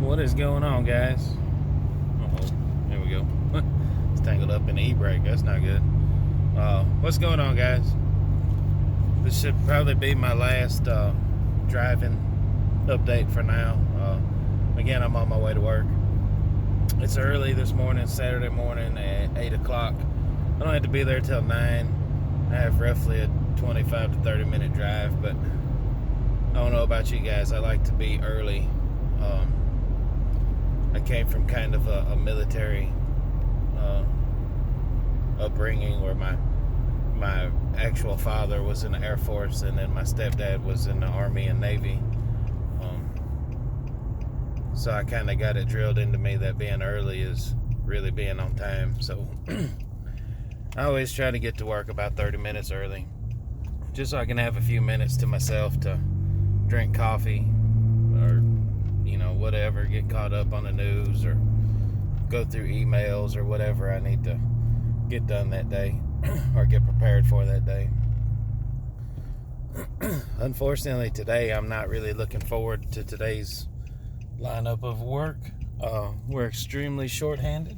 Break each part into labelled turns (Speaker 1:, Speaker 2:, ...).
Speaker 1: What is going on, guys? Uh-oh, there we go. It's tangled up in the e-brake. That's not good. What's going on, guys? This should probably be my last driving update for now. Again, I'm on my way to work. It's early this morning, Saturday morning at 8 o'clock. I don't have to be there till 9. I have roughly a 25 to 30 minute drive, but I don't know about you guys. I like to be early. I came from kind of a military upbringing where my actual father was in the Air Force, and then my stepdad was in the Army and Navy. So I kind of got it drilled into me that being early is really being on time. So I always try to get to work about 30 minutes early, just so I can have a few minutes to myself to drink coffee or, whatever, get caught up on the news or go through emails or whatever I need to get done that day or get prepared for that day. Unfortunately, today I'm not really looking forward to today's lineup of work. We're extremely short-handed.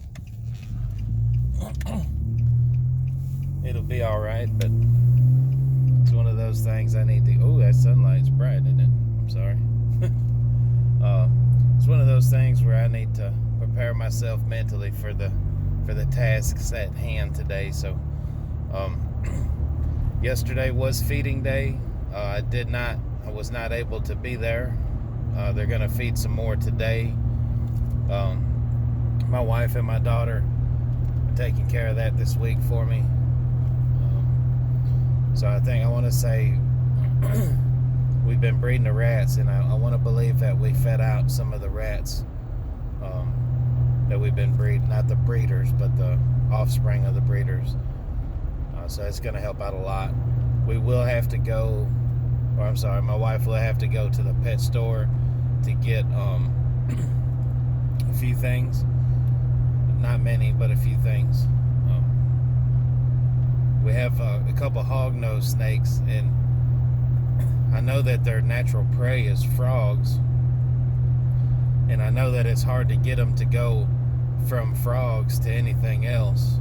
Speaker 1: It'll be all right, but it's one of those things I need to... Oh, that sunlight's bright, isn't it? I'm sorry. It's one of those things where I need to prepare myself mentally for the tasks at hand today. So yesterday was feeding day. I was not able to be there. They're going to feed some more today. My wife and my daughter are taking care of that this week for me. So I want to say we've been breeding the rats, and I want to believe that we fed out some of the rats that we've been breeding, not the breeders, but the offspring of the breeders. So it's going to help out a lot. We will have to go, my wife will have to go to the pet store to get a few things. Not many, but a few things. We have a couple hognose snakes, and I know that their natural prey is frogs, and I know that it's hard to get them to go from frogs to anything else.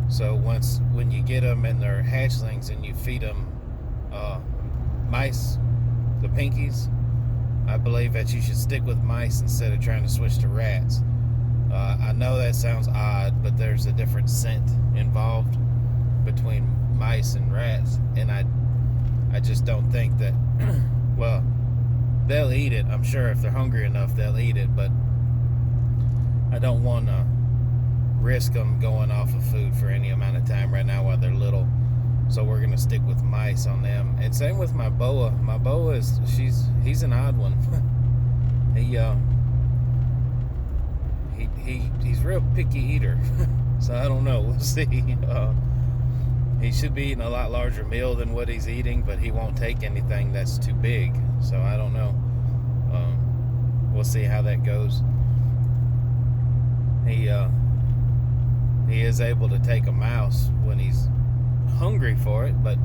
Speaker 1: So when you get them and they're hatchlings and you feed them mice, the pinkies, I believe that you should stick with mice instead of trying to switch to rats. I know that sounds odd, but there's a different scent involved between mice and rats, and I just don't think that, well, they'll eat it. I'm sure if they're hungry enough, they'll eat it, but I don't want to risk them going off of food for any amount of time right now while they're little. So we're going to stick with mice on them. And same with my boa. My boa he's an odd one. He's a real picky eater. So I don't know. We'll see. He should be eating a lot larger meal than what he's eating, but he won't take anything that's too big. So I don't know. We'll see how that goes. He is able to take a mouse when he's hungry for it, but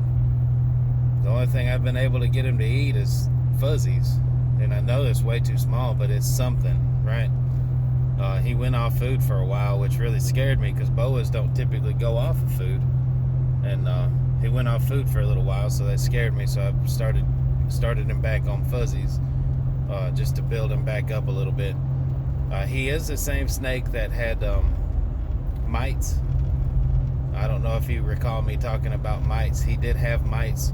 Speaker 1: the only thing I've been able to get him to eat is fuzzies. And I know it's way too small, but it's something, right? He went off food for a while, which really scared me because boas don't typically go off of food. And he went off food for a little while, so that scared me. So I started him back on fuzzies, just to build him back up a little bit. He is the same snake that had mites. I don't know if you recall me talking about mites. He did have mites,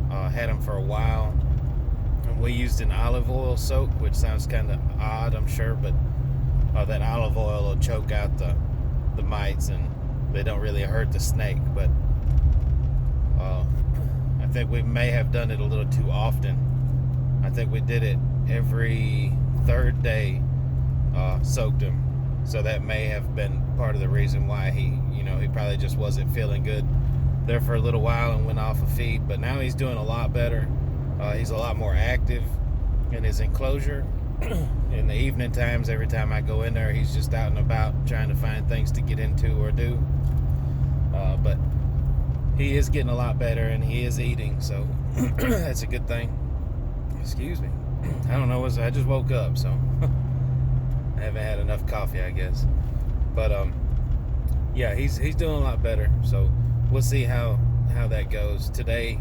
Speaker 1: had them for a while. And we used an olive oil soak, which sounds kind of odd, I'm sure, but that olive oil will choke out the mites, and they don't really hurt the snake. But I think we may have done it a little too often. I think we did it every third day, soaked him. So that may have been part of the reason why he probably just wasn't feeling good there for a little while and went off of feed. But now he's doing a lot better. He's a lot more active in his enclosure. In the evening times, every time I go in there, he's just out and about trying to find things to get into or do. But he is getting a lot better, and he is eating, so that's a good thing. Excuse me. I don't know, I just woke up, so I haven't had enough coffee, I guess. But yeah, he's doing a lot better. So we'll see how that goes today.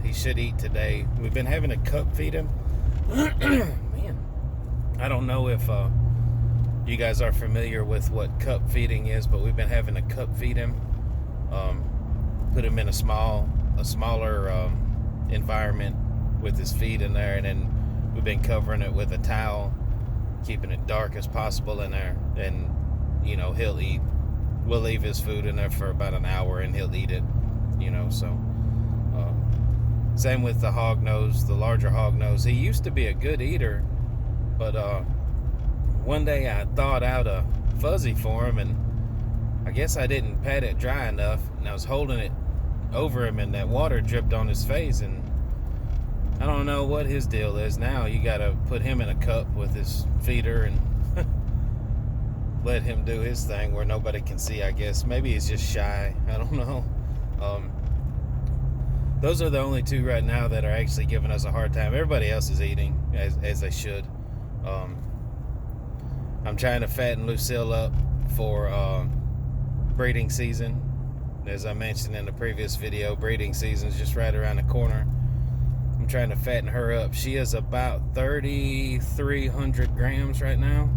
Speaker 1: He should eat today. We've been having to cup feed him. Man, I don't know if you guys are familiar with what cup feeding is, but we've been having to cup feed him. Put him in a smaller environment with his feet in there, and then we've been covering it with a towel, keeping it dark as possible in there. And you know, he'll eat. We'll leave his food in there for about an hour, and he'll eat it. You know, so same with the hognose, the larger hognose. He used to be a good eater, but one day I thawed out a fuzzy for him, and I guess I didn't pat it dry enough, and I was holding it over him, and that water dripped on his face, and I don't know what his deal is now. You gotta put him in a cup with his feeder and let him do his thing where nobody can see, I guess. Maybe he's just shy. I don't know. Those are the only two right now that are actually giving us a hard time. Everybody else is eating as they should. I'm trying to fatten Lucille up for breeding season. As I mentioned in the previous video, breeding season is just right around the corner. I'm trying to fatten her up. She is about 3,300 grams right now.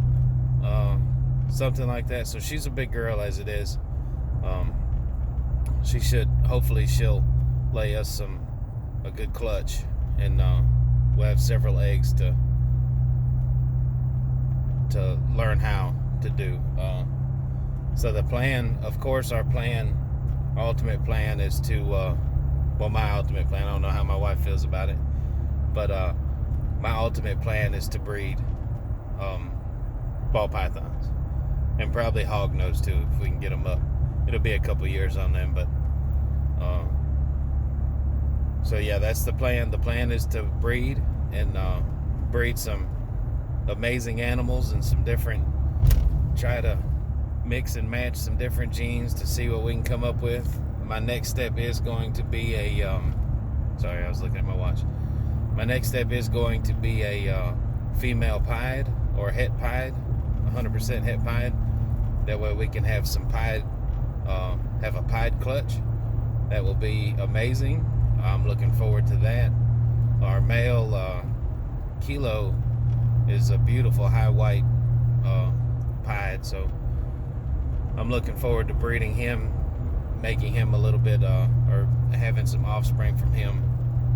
Speaker 1: Something like that. So she's a big girl as it is. Hopefully she'll lay us a good clutch, and we'll have several eggs to learn how to do. So the plan, of course, our ultimate plan is to, my ultimate plan, I don't know how my wife feels about it, but my ultimate plan is to breed ball pythons, and probably hognose too, if we can get them up. It'll be a couple years on them, but so yeah, that's the plan. The plan is to breed and breed some amazing animals and try to mix and match some different genes to see what we can come up with. My next step is going to be sorry, I was looking at my watch. My next step is going to be a female pied or het pied, 100% het pied. That way we can have some pied, have a pied clutch. That will be amazing. I'm looking forward to that. Our male Kilo is a beautiful high white pied, so I'm looking forward to breeding him, making him a little bit, or having some offspring from him.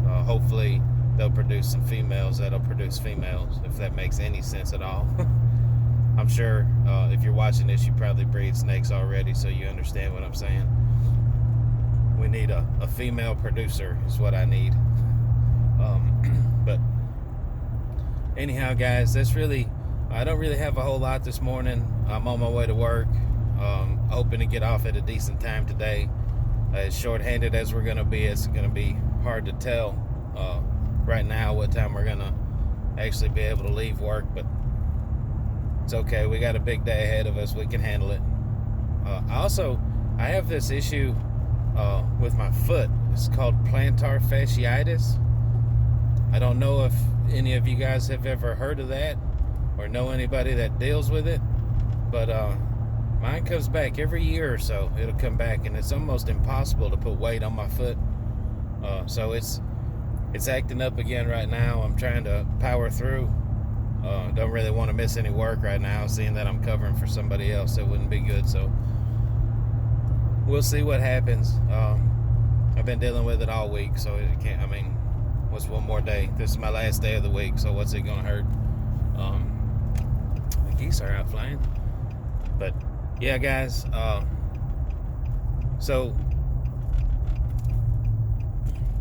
Speaker 1: Hopefully they'll produce some females that'll produce females, if that makes any sense at all. I'm sure if you're watching this, you probably breed snakes already, so you understand what I'm saying. We need a female producer is what I need. But anyhow, guys, I don't really have a whole lot this morning. I'm on my way to work. Hoping to get off at a decent time today. As short-handed as we're going to be, it's going to be hard to tell right now what time we're going to actually be able to leave work, but it's okay. We got a big day ahead of us. We can handle it. I have this issue with my foot. It's called plantar fasciitis. I don't know if any of you guys have ever heard of that or know anybody that deals with it, but mine comes back every year or so. It'll come back, and it's almost impossible to put weight on my foot. So it's acting up again right now. I'm trying to power through. Don't really want to miss any work right now, seeing that I'm covering for somebody else. It wouldn't be good, so we'll see what happens. I've been dealing with it all week, so it can't. I mean, what's one more day? This is my last day of the week, so what's it gonna hurt? The geese are out flying, but yeah, guys. So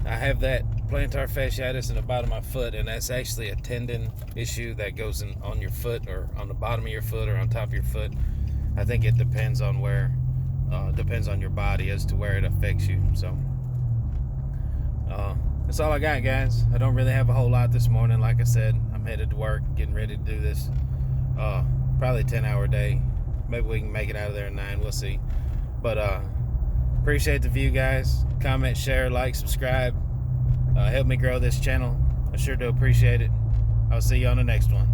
Speaker 1: I have that plantar fasciitis in the bottom of my foot, and that's actually a tendon issue that goes on your foot, or on the bottom of your foot, or on top of your foot. I think it depends on depends on your body as to where it affects you. So that's all I got, guys. I don't really have a whole lot this morning. Like I said, I'm headed to work, getting ready to do this. Probably a 10-hour day. Maybe we can make it out of there at 9. We'll see. But appreciate the view, guys. Comment, share, like, subscribe. Help me grow this channel. I sure do appreciate it. I'll see you on the next one.